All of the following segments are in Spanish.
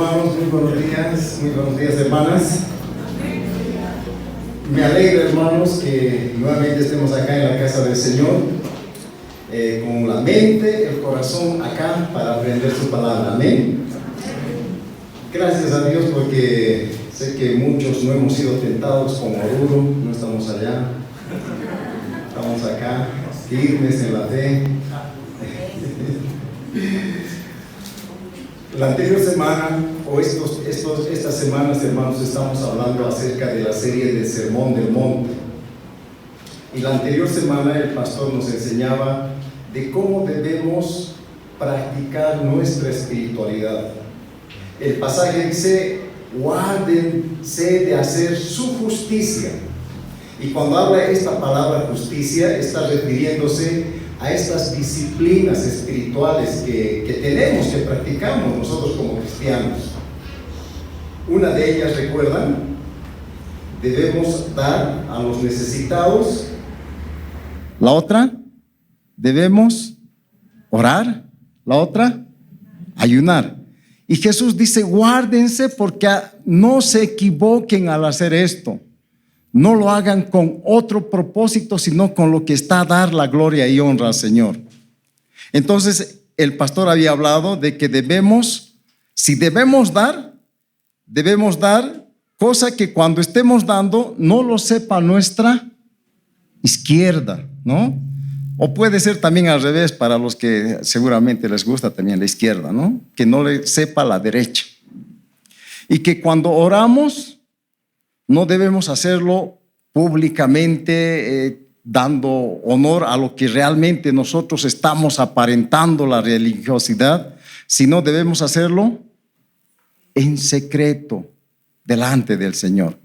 hermanos, muy buenos días hermanas. Me alegra, hermanos, que nuevamente estemos acá en la casa del Señor, con la mente, el corazón acá para aprender su palabra. Amén. Gracias a Dios, porque sé que muchos no hemos sido tentados con Oruro, no estamos allá, estamos acá, firmes en la fe. La anterior semana, o estas semanas, hermanos, estamos hablando acerca de la serie del Sermón del Monte. Y la anterior semana el pastor nos enseñaba de cómo debemos practicar nuestra espiritualidad. El pasaje dice: guárdense de hacer su justicia. Y cuando habla esta palabra justicia, está refiriéndose a estas disciplinas espirituales que tenemos, que practicamos nosotros como cristianos. Una de ellas, ¿recuerdan? Debemos dar a los necesitados. La otra, debemos orar. La otra, ayunar. Y Jesús dice: guárdense, porque no se equivoquen al hacer esto. No lo hagan con otro propósito, sino con lo que está a dar la gloria y honra al Señor. Entonces, el pastor había hablado de que si debemos dar cosa que cuando estemos dando no lo sepa nuestra izquierda, ¿no? O puede ser también al revés, para los que seguramente les gusta también la izquierda, ¿no? Que no le sepa la derecha. Y que cuando oramos, no debemos hacerlo públicamente, dando honor a lo que realmente nosotros estamos aparentando, la religiosidad, sino debemos hacerlo en secreto, delante del Señor.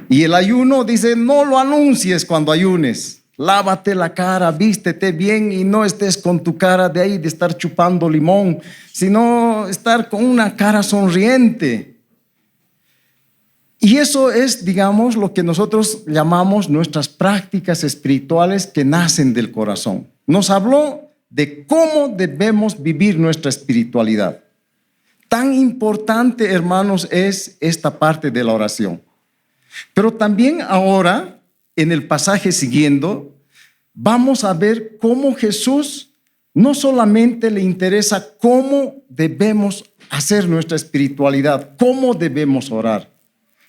Y el ayuno dice: no lo anuncies cuando ayunes. Lávate la cara, vístete bien y no estés con tu cara de ahí de estar chupando limón, sino estar con una cara sonriente. Y eso es, digamos, lo que nosotros llamamos nuestras prácticas espirituales que nacen del corazón. Nos habló de cómo debemos vivir nuestra espiritualidad. Tan importante, hermanos, es esta parte de la oración. Pero también ahora, en el pasaje siguiendo, vamos a ver cómo Jesús no solamente le interesa cómo debemos hacer nuestra espiritualidad, cómo debemos orar,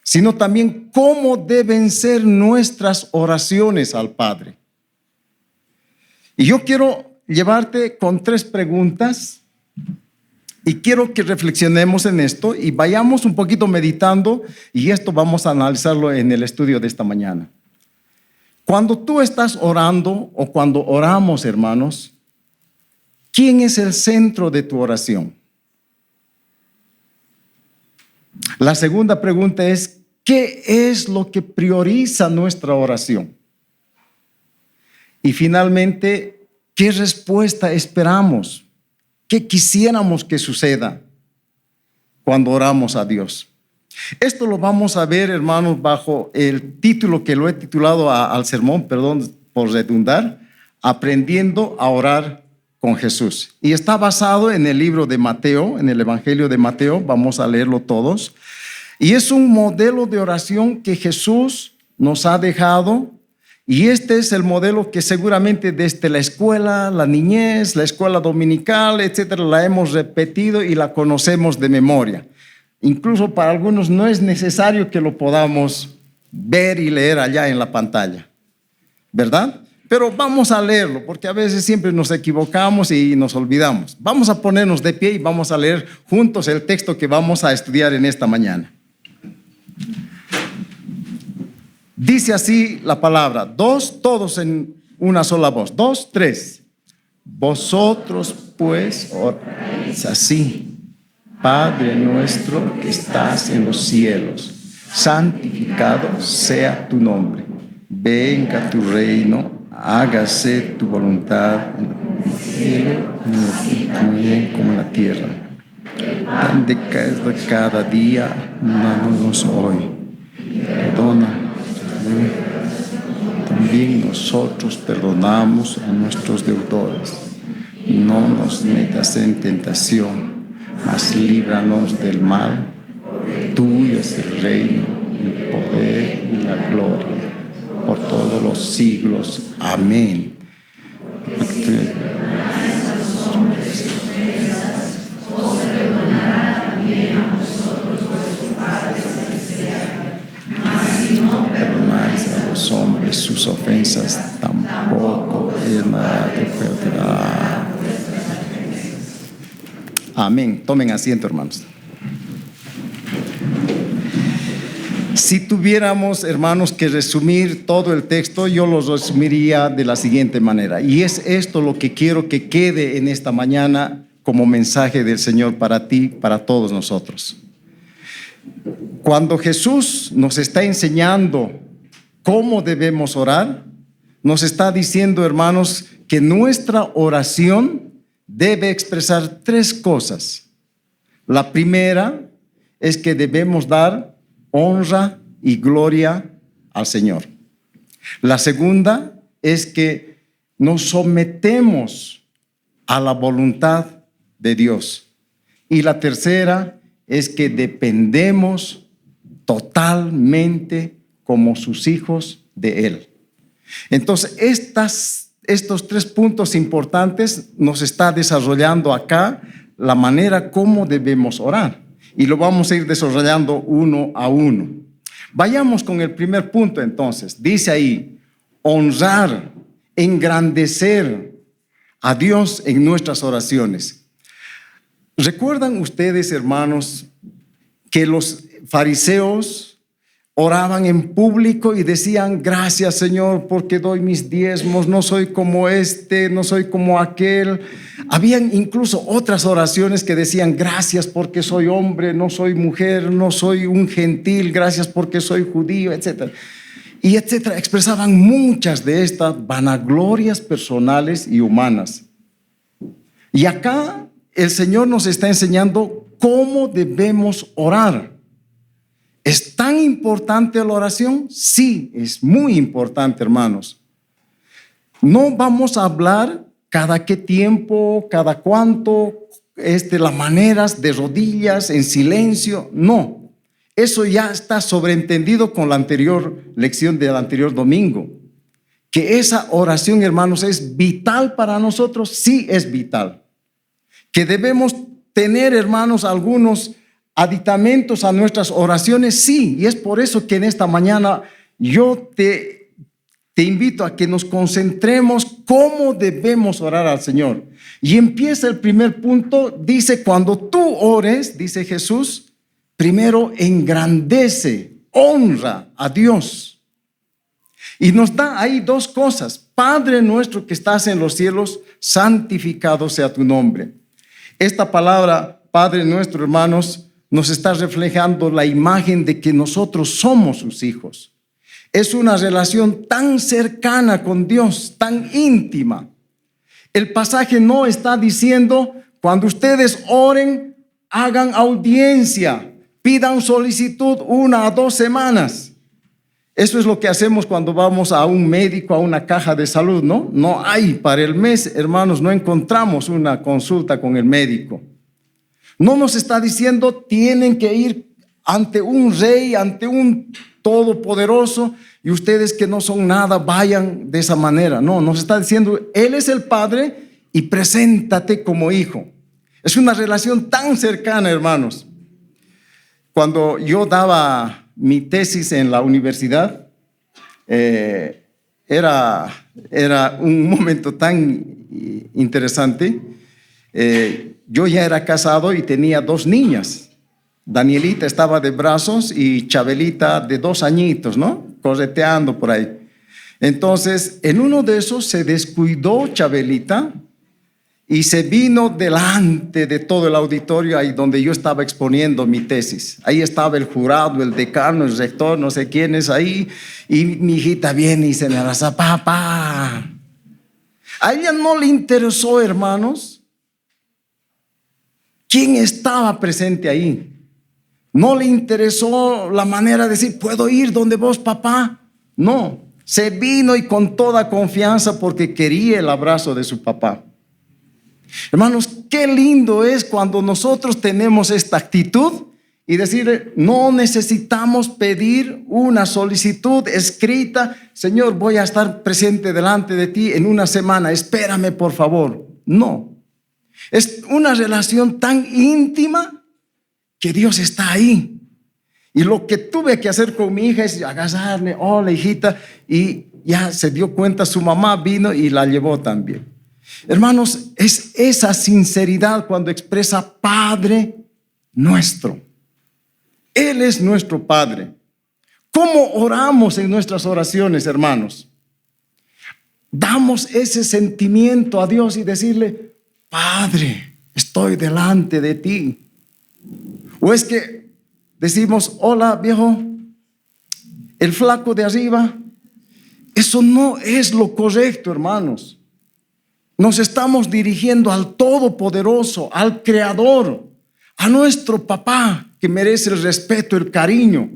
sino también cómo deben ser nuestras oraciones al Padre. Y yo quiero llevarte con 3 preguntas y quiero que reflexionemos en esto y vayamos un poquito meditando, y esto vamos a analizarlo en el estudio de esta mañana. Cuando tú estás orando o cuando oramos, hermanos, ¿quién es el centro de tu oración? La segunda pregunta es: ¿qué es lo que prioriza nuestra oración? Y finalmente, ¿qué respuesta esperamos? ¿Qué quisiéramos que suceda cuando oramos a Dios? Esto lo vamos a ver, hermanos, bajo el título que lo he titulado al sermón, perdón por redundar, Aprendiendo a orar con Jesús. Y está basado en el libro de Mateo, en el Evangelio de Mateo. Vamos a leerlo todos. Y es un modelo de oración que Jesús nos ha dejado, y este es el modelo que seguramente desde la escuela, la niñez, la escuela dominical, etcétera, la hemos repetido y la conocemos de memoria. Incluso para algunos no es necesario que lo podamos ver y leer allá en la pantalla, ¿verdad? Pero vamos a leerlo, porque a veces siempre nos equivocamos y nos olvidamos. Vamos a ponernos de pie y vamos a leer juntos el texto que vamos a estudiar en esta mañana. Dice así la palabra, todos en una sola voz, 2, 3. Vosotros pues oráis así: Padre nuestro que estás en los cielos, santificado sea tu nombre. Venga tu reino, hágase tu voluntad en el cielo, también como en la tierra. Pan de cada día, danos hoy. Perdona también nosotros perdonamos a nuestros deudores. No nos metas en tentación, mas líbranos del mal. Tuyo es el reino, el poder y la gloria, por todos los siglos. Amén. Perdonáis a los hombres sus ofensas, tampoco es nada de perdonar. Amén. Tomen asiento, hermanos. Si tuviéramos, hermanos, que resumir todo el texto, yo lo resumiría de la siguiente manera. Y es esto lo que quiero que quede en esta mañana como mensaje del Señor para ti, para todos nosotros. Cuando Jesús nos está enseñando cómo debemos orar, nos está diciendo, hermanos, que nuestra oración debe expresar tres cosas. La primera es que debemos dar honra y gloria al Señor. La segunda es que nos sometemos a la voluntad de Dios. Y la tercera es que dependemos totalmente como sus hijos de Él. Entonces, estos tres puntos importantes nos está desarrollando acá la manera como debemos orar. Y lo vamos a ir desarrollando uno a uno. Vayamos con el primer punto entonces. Dice ahí, honrar, engrandecer a Dios en nuestras oraciones. ¿Recuerdan ustedes, hermanos, que los fariseos oraban en público y decían, gracias Señor porque doy mis diezmos, no soy como este, no soy como aquel? Habían incluso otras oraciones que decían, gracias porque soy hombre, no soy mujer, no soy un gentil, gracias porque soy judío, etcétera. Y etcétera. Expresaban muchas de estas vanaglorias personales y humanas. Y acá el Señor nos está enseñando cómo debemos orar. ¿Es tan importante la oración? Sí, es muy importante, hermanos. No vamos a hablar cada qué tiempo, cada cuánto, las maneras de rodillas, en silencio. No, eso ya está sobreentendido con la anterior lección del anterior domingo. Que esa oración, hermanos, es vital para nosotros, sí es vital. Que debemos tener, hermanos, algunos aditamentos a nuestras oraciones, sí, y es por eso que en esta mañana yo te invito a que nos concentremos cómo debemos orar al Señor. Y empieza el primer punto, dice, cuando tú ores, dice Jesús, primero engrandece, honra a Dios. Y nos da ahí dos cosas. Padre nuestro que estás en los cielos, santificado sea tu nombre. Esta palabra, Padre nuestro, hermanos, nos está reflejando la imagen de que nosotros somos sus hijos. Es una relación tan cercana con Dios, tan íntima. El pasaje no está diciendo, cuando ustedes oren, hagan audiencia, pidan solicitud 1 a 2 semanas. Eso es lo que hacemos cuando vamos a un médico, a una caja de salud, ¿no? No hay para el mes, hermanos, no encontramos una consulta con el médico. No nos está diciendo tienen que ir ante un rey, ante un todopoderoso, y ustedes que no son nada vayan de esa manera. No, nos está diciendo Él es el Padre y preséntate como hijo. Es una relación tan cercana, hermanos. Cuando yo daba mi tesis en la universidad, era un momento tan interesante. Yo ya era casado y tenía 2 niñas. Danielita estaba de brazos y Chabelita de 2 añitos, ¿no? Correteando por ahí. Entonces, en uno de esos se descuidó Chabelita y se vino delante de todo el auditorio ahí donde yo estaba exponiendo mi tesis. Ahí estaba el jurado, el decano, el rector, no sé quiénes ahí. Y mi hijita viene y se me abraza, papá. A ella no le interesó, hermanos, quién estaba presente ahí. No le interesó la manera de decir, ¿puedo ir donde vos, papá? No, se vino y con toda confianza porque quería el abrazo de su papá. Hermanos, qué lindo es cuando nosotros tenemos esta actitud y decirle, no necesitamos pedir una solicitud escrita. Señor, voy a estar presente delante de ti en una semana, espérame por favor. No, es una relación tan íntima que Dios está ahí. Y lo que tuve que hacer con mi hija es agarrarle, hola hijita, y ya se dio cuenta, su mamá vino y la llevó también. Hermanos, es esa sinceridad cuando expresa Padre nuestro. Él es nuestro Padre. ¿Cómo oramos en nuestras oraciones, hermanos? Damos ese sentimiento a Dios y decirle, Padre, estoy delante de ti. ¿O es que decimos, hola viejo, el flaco de arriba? Eso no es lo correcto, hermanos. Nos estamos dirigiendo al Todopoderoso, al Creador, a nuestro papá que merece el respeto, el cariño.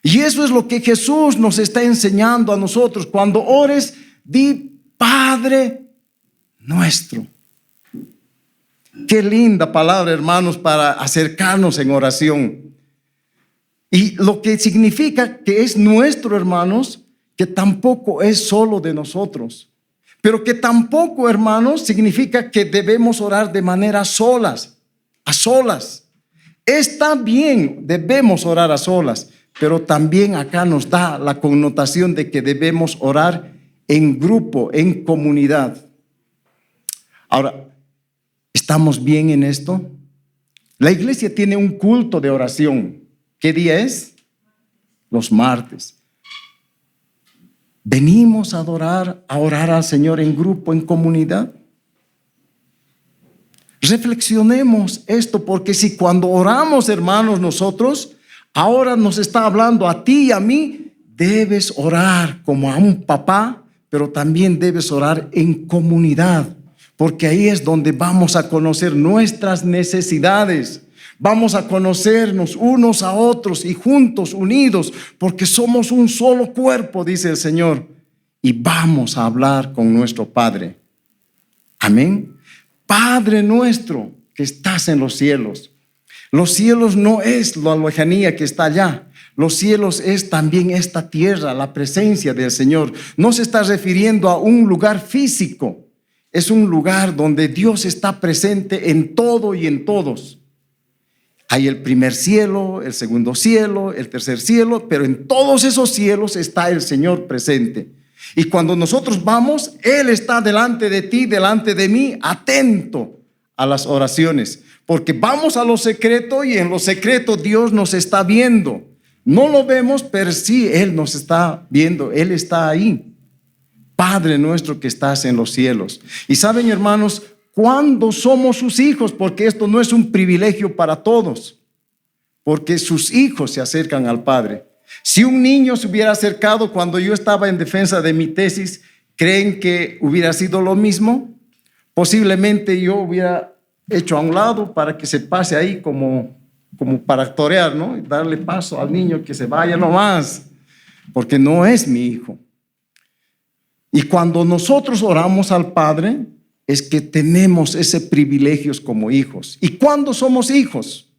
Y eso es lo que Jesús nos está enseñando a nosotros. Cuando ores, di Padre nuestro. Qué linda palabra, hermanos, para acercarnos en oración. Y lo que significa que es nuestro, hermanos, que tampoco es solo de nosotros. Pero que tampoco, hermanos, significa que debemos orar de manera a solas. Está bien, debemos orar a solas, pero también acá nos da la connotación de que debemos orar en grupo, en comunidad. Ahora, ¿estamos bien en esto? La iglesia tiene un culto de oración. ¿Qué día es? Los martes. ¿Venimos a orar al Señor en grupo, en comunidad? Reflexionemos esto, porque si cuando oramos, hermanos, nosotros, ahora nos está hablando a ti y a mí, debes orar como a un papá, pero también debes orar en comunidad, porque ahí es donde vamos a conocer nuestras necesidades. Vamos a conocernos unos a otros y juntos, unidos, porque somos un solo cuerpo, dice el Señor. Y vamos a hablar con nuestro Padre. Amén. Padre nuestro que estás en los cielos. Los cielos no es la lejanía que está allá. Los cielos es también esta tierra, la presencia del Señor. No se está refiriendo a un lugar físico. Es un lugar donde Dios está presente en todo y en todos. Hay el primer cielo, el segundo cielo, el tercer cielo, pero en todos esos cielos está el Señor presente. Y cuando nosotros vamos, Él está delante de ti, delante de mí, atento a las oraciones. Porque vamos a lo secreto y en lo secreto Dios nos está viendo. No lo vemos, pero sí Él nos está viendo, Él está ahí. Padre nuestro que estás en los cielos. Y saben, hermanos, ¿cuándo somos sus hijos? Porque esto no es un privilegio para todos, porque sus hijos se acercan al Padre. Si un niño se hubiera acercado cuando yo estaba en defensa de mi tesis, ¿creen que hubiera sido lo mismo? Posiblemente yo hubiera hecho a un lado para que se pase ahí como para torear, ¿no? Y darle paso al niño que se vaya nomás, porque no es mi hijo. Y cuando nosotros oramos al Padre, es que tenemos ese privilegio como hijos. ¿Y cuándo somos hijos?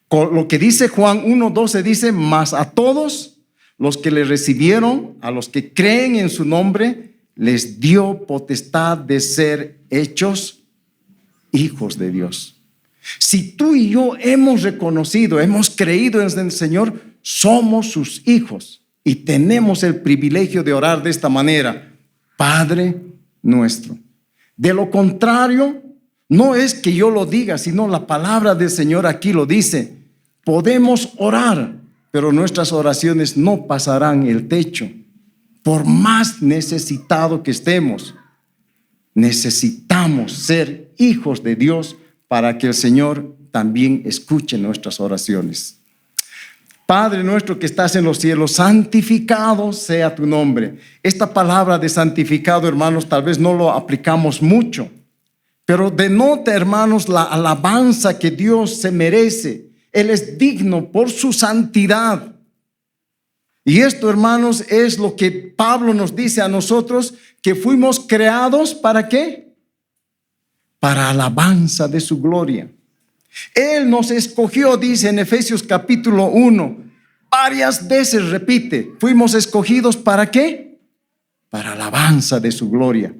Lo que dice Juan 1:12 dice, mas a todos los que le recibieron, a los que creen en su nombre, les dio potestad de ser hechos hijos de Dios. Si tú y yo hemos reconocido, hemos creído en el Señor, somos sus hijos y tenemos el privilegio de orar de esta manera, Padre nuestro. De lo contrario, no es que yo lo diga, sino la palabra del Señor aquí lo dice. Podemos orar, pero nuestras oraciones no pasarán el techo. Por más necesitado que estemos, necesitamos ser hijos de Dios para que el Señor también escuche nuestras oraciones. Padre nuestro que estás en los cielos, santificado sea tu nombre. Esta palabra de santificado, hermanos, tal vez no lo aplicamos mucho, pero denota, hermanos, la alabanza que Dios se merece. Él es digno por su santidad. Y esto, hermanos, es lo que Pablo nos dice a nosotros, que fuimos creados, ¿para qué? para alabanza de su gloria. Él nos escogió, dice en Efesios capítulo 1, varias veces repite, fuimos escogidos ¿para qué? Para alabanza de su gloria.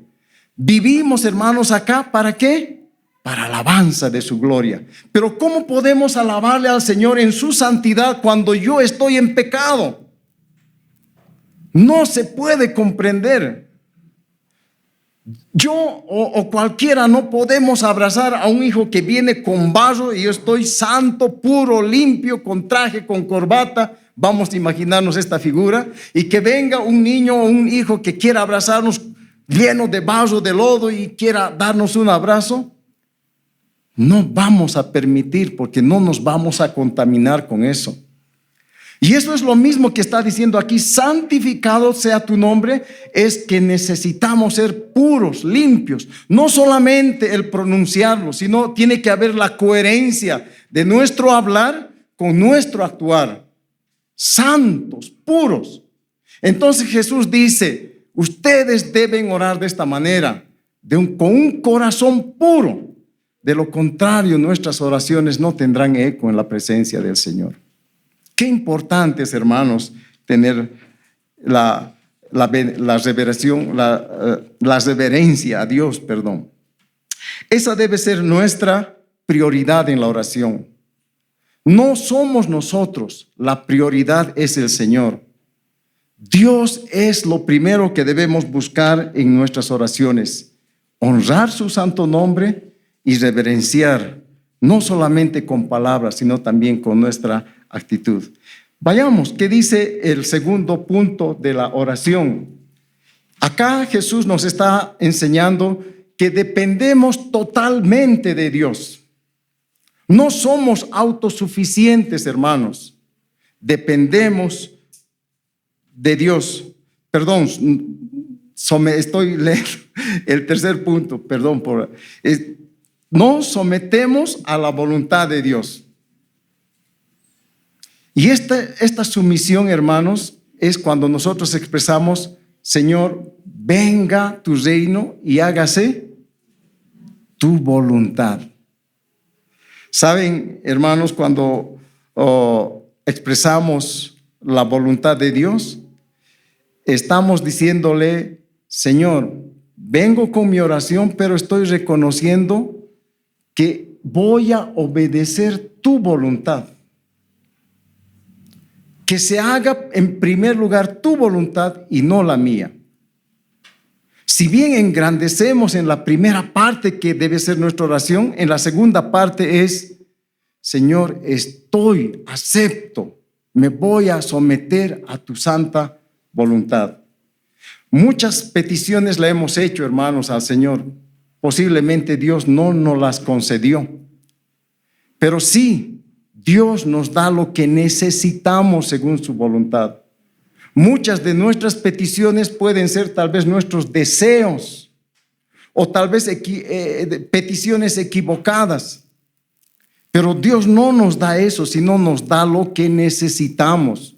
Vivimos, hermanos, acá ¿para qué? Para alabanza de su gloria. Pero ¿cómo podemos alabarle al Señor en su santidad cuando yo estoy en pecado? No se puede comprender. Yo o cualquiera no podemos abrazar a un hijo que viene con barro y yo estoy santo, puro, limpio, con traje, con corbata. Vamos a imaginarnos esta figura y que venga un niño o un hijo que quiera abrazarnos lleno de barro, de lodo y quiera darnos un abrazo. No vamos a permitir porque no nos vamos a contaminar con eso. Y eso es lo mismo que está diciendo aquí, santificado sea tu nombre, es que necesitamos ser puros, limpios. No solamente el pronunciarlo, sino tiene que haber la coherencia de nuestro hablar con nuestro actuar. Santos, puros. Entonces Jesús dice, ustedes deben orar de esta manera, con un corazón puro. De lo contrario, nuestras oraciones no tendrán eco en la presencia del Señor. Qué importante es, hermanos, tener la reverencia a Dios, perdón. Esa debe ser nuestra prioridad en la oración. No somos nosotros, la prioridad es el Señor. Dios es lo primero que debemos buscar en nuestras oraciones. Honrar su santo nombre y reverenciar, no solamente con palabras, sino también con nuestra actitud. Vayamos, ¿qué dice el segundo punto de la oración? Acá Jesús nos está enseñando que dependemos totalmente de Dios. No somos autosuficientes, hermanos. Dependemos de Dios. Perdón, estoy leyendo el tercer punto, perdón. Nos sometemos a la voluntad de Dios. Y esta sumisión, hermanos, es cuando nosotros expresamos, Señor, venga tu reino y hágase tu voluntad. Saben, hermanos, cuando expresamos la voluntad de Dios, estamos diciéndole, Señor, vengo con mi oración, pero estoy reconociendo que voy a obedecer tu voluntad. Que se haga en primer lugar tu voluntad y no la mía. Si bien engrandecemos en la primera parte que debe ser nuestra oración, en la segunda parte es, Señor, acepto, me voy a someter a tu santa voluntad. Muchas peticiones le hemos hecho, hermanos, al Señor. Posiblemente Dios no nos las concedió, pero sí, Dios nos da lo que necesitamos según su voluntad. Muchas de nuestras peticiones pueden ser tal vez nuestros deseos o tal vez peticiones equivocadas. Pero Dios no nos da eso, sino nos da lo que necesitamos.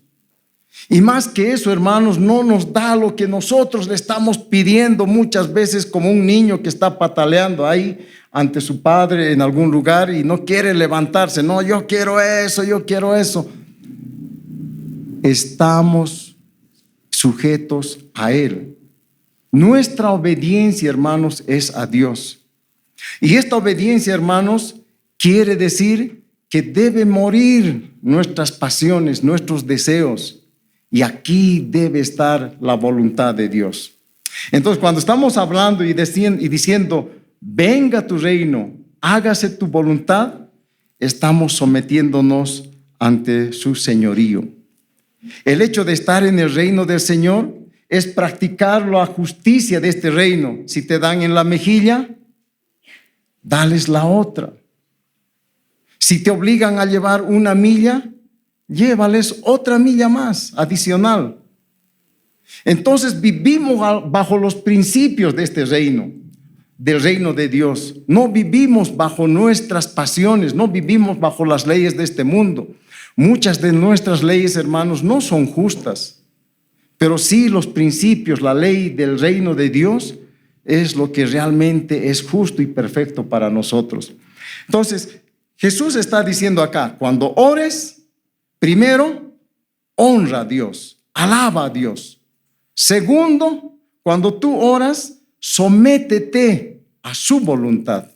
Y más que eso, hermanos, no nos da lo que nosotros le estamos pidiendo muchas veces, como un niño que está pataleando ahí ante su padre en algún lugar y no quiere levantarse. No, yo quiero eso, yo quiero eso. Estamos sujetos a Él. Nuestra obediencia, hermanos, es a Dios. Y esta obediencia, hermanos, quiere decir que debe morir nuestras pasiones, nuestros deseos. Y aquí debe estar la voluntad de Dios. Entonces, cuando estamos hablando y diciendo, venga tu reino, hágase tu voluntad, estamos sometiéndonos ante su señorío. El hecho de estar en el reino del Señor es practicar la justicia de este reino. Si te dan en la mejilla, dales la otra. Si te obligan a llevar una milla, llévales otra milla más, adicional. Entonces vivimos bajo los principios de este reino, del reino de Dios. No vivimos bajo nuestras pasiones, no vivimos bajo las leyes de este mundo. Muchas de nuestras leyes, hermanos, no son justas, pero sí los principios, la ley del reino de Dios es lo que realmente es justo y perfecto para nosotros. Entonces, Jesús está diciendo acá, cuando ores, primero, honra a Dios, alaba a Dios. Segundo, cuando tú oras, sométete a su voluntad.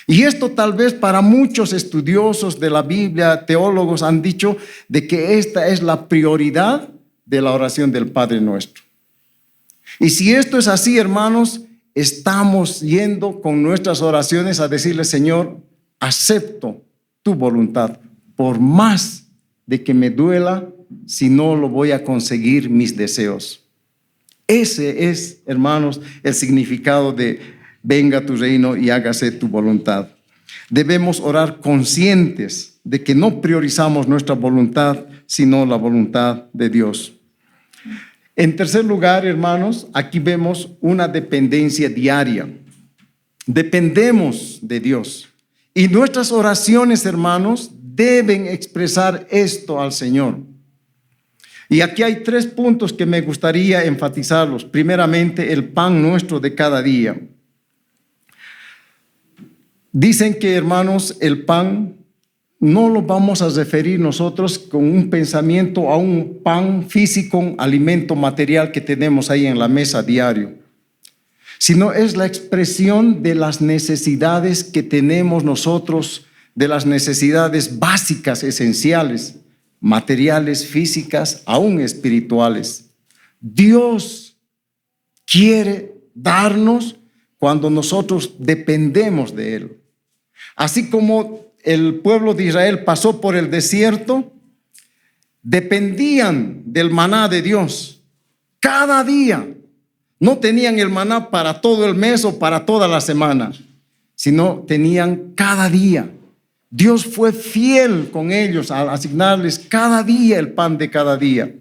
Y esto tal vez para muchos estudiosos de la Biblia, teólogos, han dicho de que esta es la prioridad de la oración del Padre Nuestro. Y si esto es así, hermanos, estamos yendo con nuestras oraciones a decirle, Señor, acepto tu voluntad, por más de que me duela, si no lo voy a conseguir mis deseos. Ese es, hermanos, el significado de venga tu reino y hágase tu voluntad. Debemos orar conscientes de que no priorizamos nuestra voluntad, sino la voluntad de Dios. En tercer lugar, hermanos, aquí vemos una dependencia diaria. Dependemos de Dios. Y nuestras oraciones, hermanos, deben expresar esto al Señor. Y aquí hay 3 puntos que me gustaría enfatizarlos. Primeramente, el pan nuestro de cada día. Dicen que, hermanos, el pan no lo vamos a referir nosotros con un pensamiento a un pan físico, un alimento material que tenemos ahí en la mesa diario, sino es la expresión de las necesidades que tenemos nosotros, de las necesidades básicas, esenciales, materiales, físicas, aún espirituales. Dios quiere darnos cuando nosotros dependemos de Él. Así como el pueblo de Israel pasó por el desierto, dependían del maná de Dios cada día. No tenían el maná para todo el mes o para toda la semana, sino tenían cada día. Dios fue fiel con ellos al asignarles cada día el pan de cada día.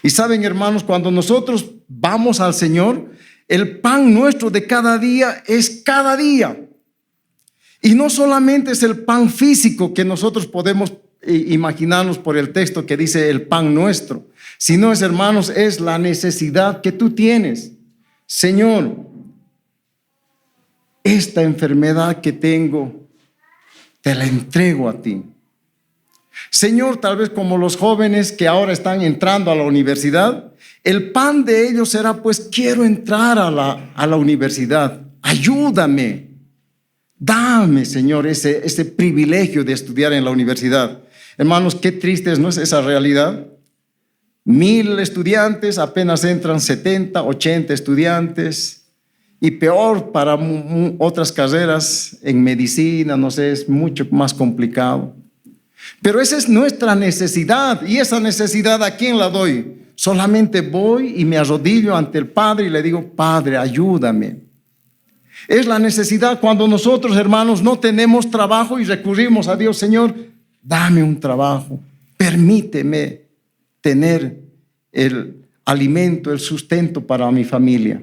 Y saben, hermanos, cuando nosotros vamos al Señor, el pan nuestro de cada día es cada día. Y no solamente es el pan físico que nosotros podemos imaginarnos por el texto que dice el pan nuestro, sino es, hermanos, es la necesidad que tú tienes. Señor, esta enfermedad que tengo, te la entrego a ti. Señor, tal vez como los jóvenes que ahora están entrando a la universidad, el pan de ellos será, pues, quiero entrar a la universidad, ayúdame. Dame, Señor, ese privilegio de estudiar en la universidad. Hermanos, qué triste ¿no es esa realidad? 1000 estudiantes, apenas entran 70, 80 estudiantes. Y peor para otras carreras en medicina, no sé, es mucho más complicado. Pero esa es nuestra necesidad. Y esa necesidad, ¿a quién la doy? Solamente voy y me arrodillo ante el Padre y le digo, Padre, ayúdame. Es la necesidad cuando nosotros, hermanos, no tenemos trabajo y recurrimos a Dios. Señor, dame un trabajo, permíteme tener el alimento, el sustento para mi familia.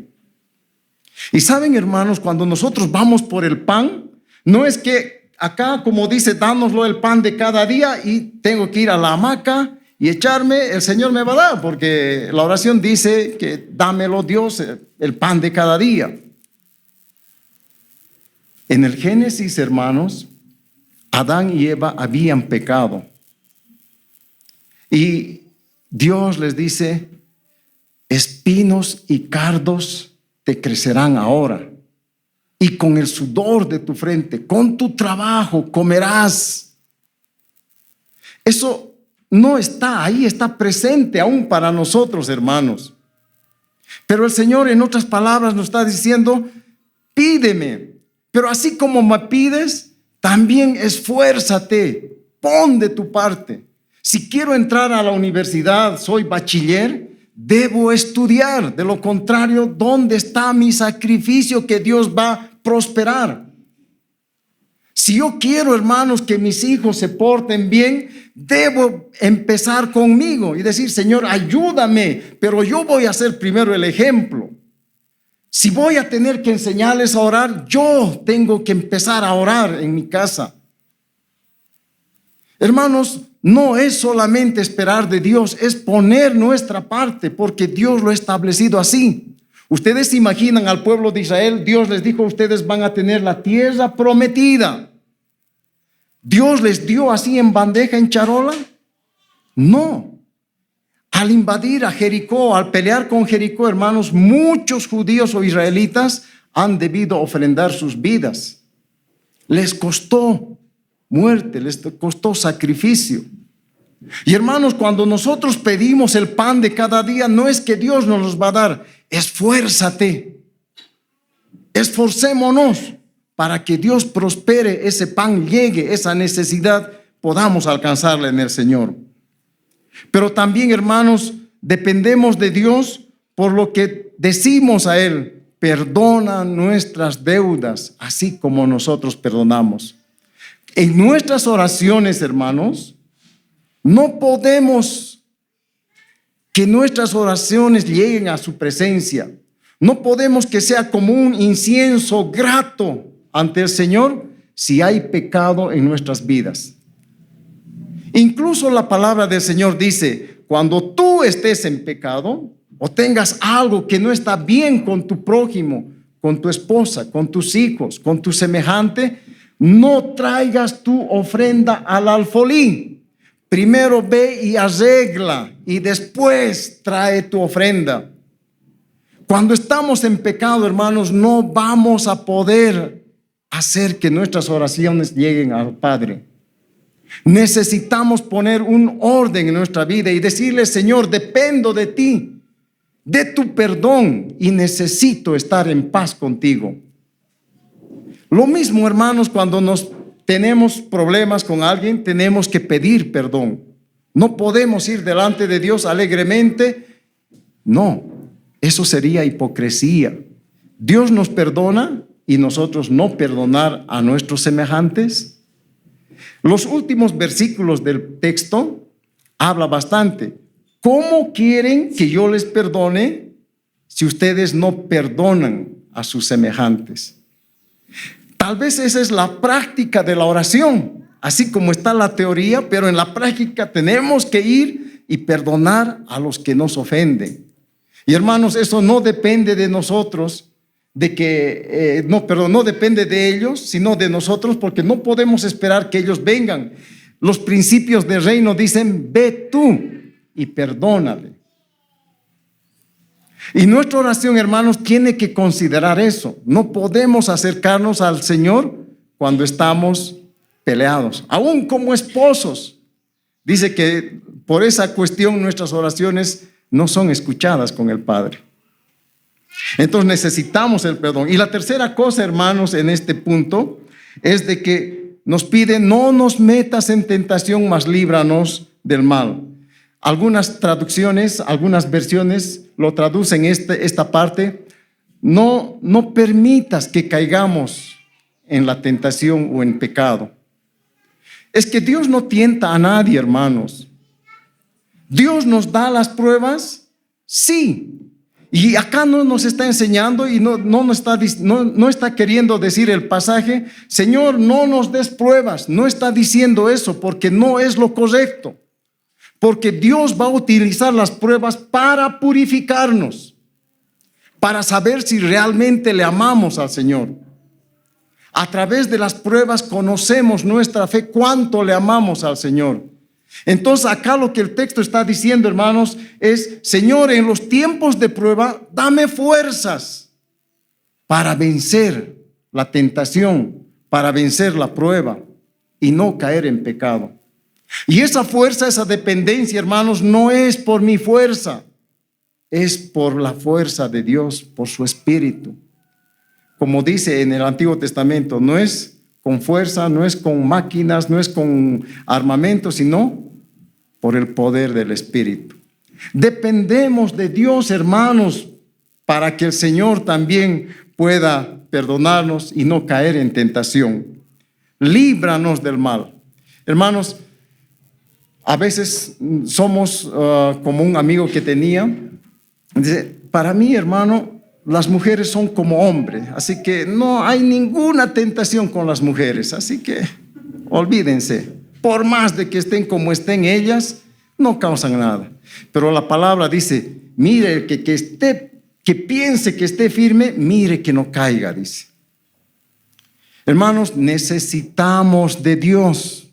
Y saben, hermanos, cuando nosotros vamos por el pan, no es que acá, como dice, dánoslo el pan de cada día y tengo que ir a la hamaca y echarme, el Señor me va a dar, porque la oración dice que dámelo Dios, el pan de cada día. En el Génesis, hermanos, Adán y Eva habían pecado. Y Dios les dice, espinos y cardos te crecerán ahora. Y con el sudor de tu frente, con tu trabajo, comerás. Eso no está ahí, está presente aún para nosotros, hermanos. Pero el Señor, en otras palabras, nos está diciendo, pídeme. Pero así como me pides, también esfuérzate, pon de tu parte. Si quiero entrar a la universidad, soy bachiller, debo estudiar. De lo contrario, ¿dónde está mi sacrificio que Dios va a prosperar? Si yo quiero, hermanos, que mis hijos se porten bien, debo empezar conmigo y decir, Señor, ayúdame, pero yo voy a ser primero el ejemplo. Si voy a tener que enseñarles a orar, yo tengo que empezar a orar en mi casa. Hermanos, no es solamente esperar de Dios, es poner nuestra parte, porque Dios lo ha establecido así. Ustedes se imaginan al pueblo de Israel, Dios les dijo, ustedes van a tener la tierra prometida. ¿Dios les dio así en bandeja, en charola? No. Al invadir a Jericó, al pelear con Jericó, hermanos, muchos judíos o israelitas han debido ofrendar sus vidas. Les costó muerte, les costó sacrificio. Y hermanos, cuando nosotros pedimos el pan de cada día, no es que Dios nos los va a dar. Esfuérzate, esforcémonos para que Dios prospere, ese pan llegue, esa necesidad podamos alcanzarla en el Señor. Pero también, hermanos, dependemos de Dios por lo que decimos a Él: perdona nuestras deudas, así como nosotros perdonamos. En nuestras oraciones, hermanos, no podemos que nuestras oraciones lleguen a su presencia. No podemos que sea como un incienso grato ante el Señor si hay pecado en nuestras vidas. Incluso la palabra del Señor dice: cuando tú estés en pecado o tengas algo que no está bien con tu prójimo, con tu esposa, con tus hijos, con tu semejante, no traigas tu ofrenda al alfolí. Primero ve y arregla y después trae tu ofrenda. Cuando estamos en pecado, hermanos, no vamos a poder hacer que nuestras oraciones lleguen al Padre. Necesitamos poner un orden en nuestra vida y decirle: Señor, dependo de ti, de tu perdón, y necesito estar en paz contigo. Lo mismo, hermanos, cuando tenemos problemas con alguien, tenemos que pedir perdón. No podemos ir delante de Dios alegremente. No, eso sería hipocresía. Dios nos perdona y nosotros no perdonar a nuestros semejantes. Los últimos versículos del texto habla bastante. ¿Cómo quieren que yo les perdone si ustedes no perdonan a sus semejantes? Tal vez esa es la práctica de la oración, así como está la teoría, pero en la práctica tenemos que ir y perdonar a los que nos ofenden. Y hermanos, eso no depende de nosotros, no depende de ellos, sino de nosotros, porque no podemos esperar que ellos vengan. Los principios del reino dicen: ve tú y perdónale. Y nuestra oración, hermanos, tiene que considerar eso. No podemos acercarnos al Señor cuando estamos peleados, aún como esposos. Dice que por esa cuestión nuestras oraciones no son escuchadas con el Padre. Entonces necesitamos el perdón. Y la tercera cosa, hermanos, en este punto es de que nos pide: no nos metas en tentación, mas líbranos del mal. Algunas traducciones, algunas versiones lo traducen esta parte: no permitas que caigamos en la tentación o en pecado. Es que Dios no tienta a nadie, hermanos. Dios nos da las pruebas, sí. Y acá no nos está enseñando y no está queriendo decir el pasaje: Señor, no nos des pruebas. No está diciendo eso, porque no es lo correcto. Porque Dios va a utilizar las pruebas para purificarnos, para saber si realmente le amamos al Señor. A través de las pruebas conocemos nuestra fe, cuánto le amamos al Señor. Entonces acá lo que el texto está diciendo, hermanos, es: Señor, en los tiempos de prueba, dame fuerzas para vencer la tentación, para vencer la prueba y no caer en pecado. Y esa fuerza, esa dependencia, hermanos, no es por mi fuerza, es por la fuerza de Dios, por su Espíritu. Como dice en el Antiguo Testamento, no es con fuerza, no es con máquinas, no es con armamento, sino por el poder del Espíritu. Dependemos de Dios, hermanos, para que el Señor también pueda perdonarnos y no caer en tentación. Líbranos del mal. Hermanos, a veces somos como un amigo que tenía. Dice: para mí, hermano, las mujeres son como hombres, así que no hay ninguna tentación con las mujeres, así que olvídense. Por más de que estén como estén ellas, no causan nada. Pero la palabra dice: mire, el que esté que piense que esté firme, mire que no caiga, dice. Hermanos, necesitamos de Dios.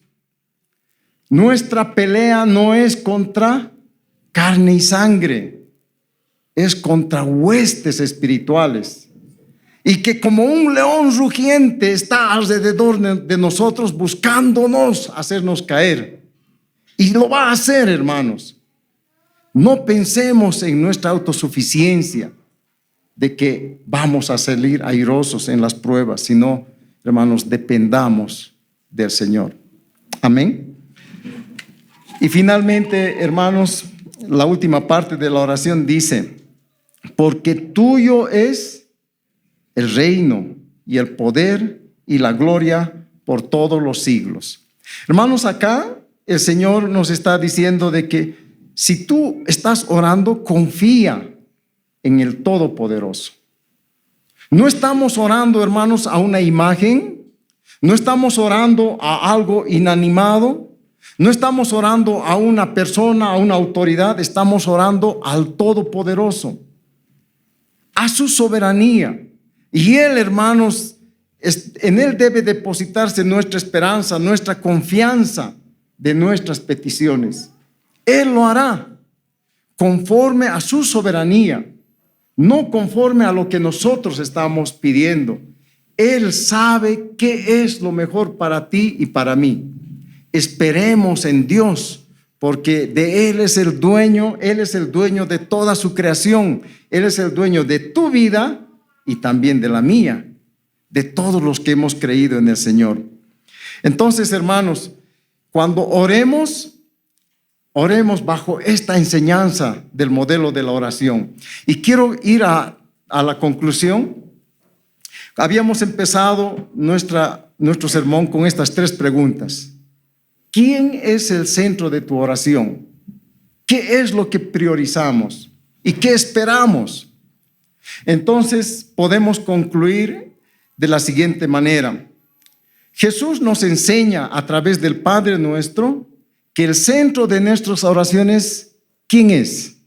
Nuestra pelea no es contra carne y sangre, es contra huestes espirituales. Y que como un león rugiente está alrededor de nosotros buscándonos hacernos caer. Y lo va a hacer, hermanos. No pensemos en nuestra autosuficiencia, de que vamos a salir airosos en las pruebas, sino, hermanos, dependamos del Señor. Amén. Y finalmente, hermanos, la última parte de la oración dice: porque tuyo es el reino y el poder y la gloria por todos los siglos. Hermanos, acá el Señor nos está diciendo de que si tú estás orando, confía en el Todopoderoso. No estamos orando, hermanos, a una imagen, no estamos orando a algo inanimado, no estamos orando a una persona, a una autoridad, estamos orando al Todopoderoso, a su soberanía. Y Él, hermanos, en Él debe depositarse nuestra esperanza, nuestra confianza de nuestras peticiones. Él lo hará conforme a su soberanía, no conforme a lo que nosotros estamos pidiendo. Él sabe qué es lo mejor para ti y para mí. Esperemos en Dios, porque de Él es el dueño de toda su creación. Él es el dueño de tu vida y también de la mía, de todos los que hemos creído en el Señor. Entonces, hermanos, cuando oremos bajo esta enseñanza del modelo de la oración. Y quiero ir a la conclusión. Habíamos empezado nuestro sermón con estas 3 preguntas. ¿Quién es el centro de tu oración? ¿Qué es lo que priorizamos? ¿Y qué esperamos? Entonces podemos concluir de la siguiente manera. Jesús nos enseña a través del Padre Nuestro que el centro de nuestras oraciones, ¿quién es?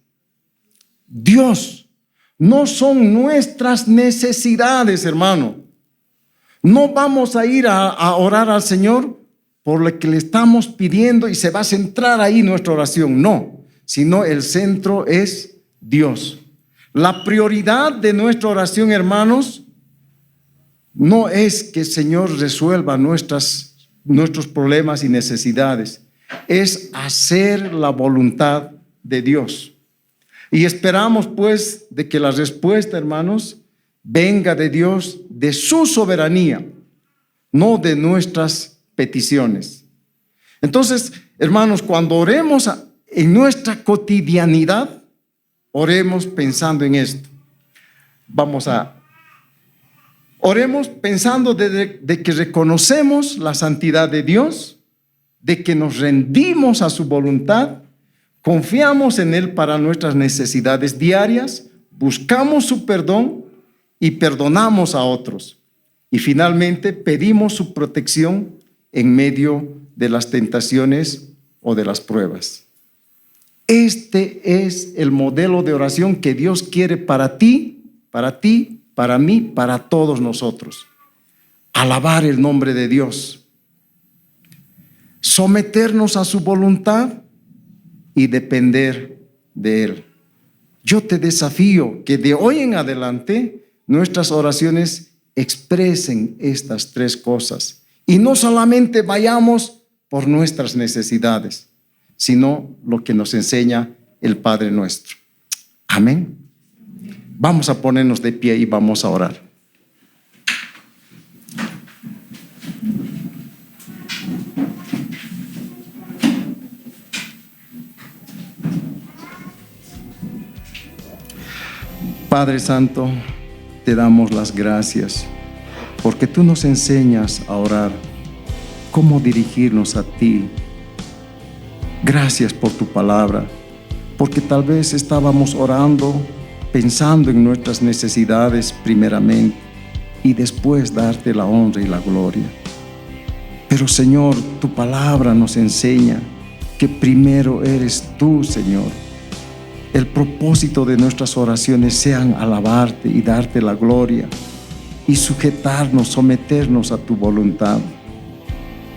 Dios. No son nuestras necesidades, hermano. No vamos a ir a orar al Señor por lo que le estamos pidiendo y se va a centrar ahí nuestra oración. No, sino el centro es Dios. La prioridad de nuestra oración, hermanos, no es que el Señor resuelva nuestros problemas y necesidades. Es hacer la voluntad de Dios. Y esperamos pues de que la respuesta, hermanos, venga de Dios, de su soberanía, no de nuestras peticiones. Entonces, hermanos, cuando oremos en nuestra cotidianidad, oremos pensando en esto. Oremos pensando de que reconocemos la santidad de Dios, de que nos rendimos a su voluntad, confiamos en Él para nuestras necesidades diarias, buscamos su perdón y perdonamos a otros. Y finalmente pedimos su protección en medio de las tentaciones o de las pruebas. Este es el modelo de oración que Dios quiere para ti, para mí, para todos nosotros. Alabar el nombre de Dios, someternos a su voluntad y depender de Él. Yo te desafío que de hoy en adelante nuestras oraciones expresen estas 3 cosas y no solamente vayamos por nuestras necesidades, sino lo que nos enseña el Padre Nuestro. Amén. Vamos a ponernos de pie y vamos a orar. Padre Santo, te damos las gracias porque tú nos enseñas a orar, cómo dirigirnos a ti. Gracias por tu palabra, porque tal vez estábamos orando pensando en nuestras necesidades primeramente y después darte la honra y la gloria. Pero Señor, tu palabra nos enseña que primero eres tú, Señor. el propósito de nuestras oraciones sean alabarte y darte la gloria y sujetarnos, someternos a tu voluntad.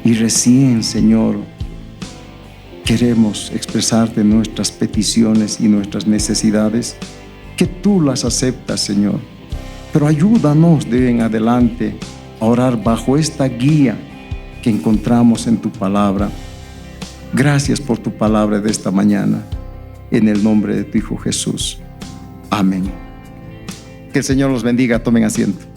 Y recién, Señor, queremos expresarte nuestras peticiones y nuestras necesidades, que tú las aceptas, Señor. Pero ayúdanos de en adelante a orar bajo esta guía que encontramos en tu palabra. Gracias por tu palabra de esta mañana. En el nombre de tu Hijo Jesús. Amén. Que el Señor los bendiga. Tomen asiento.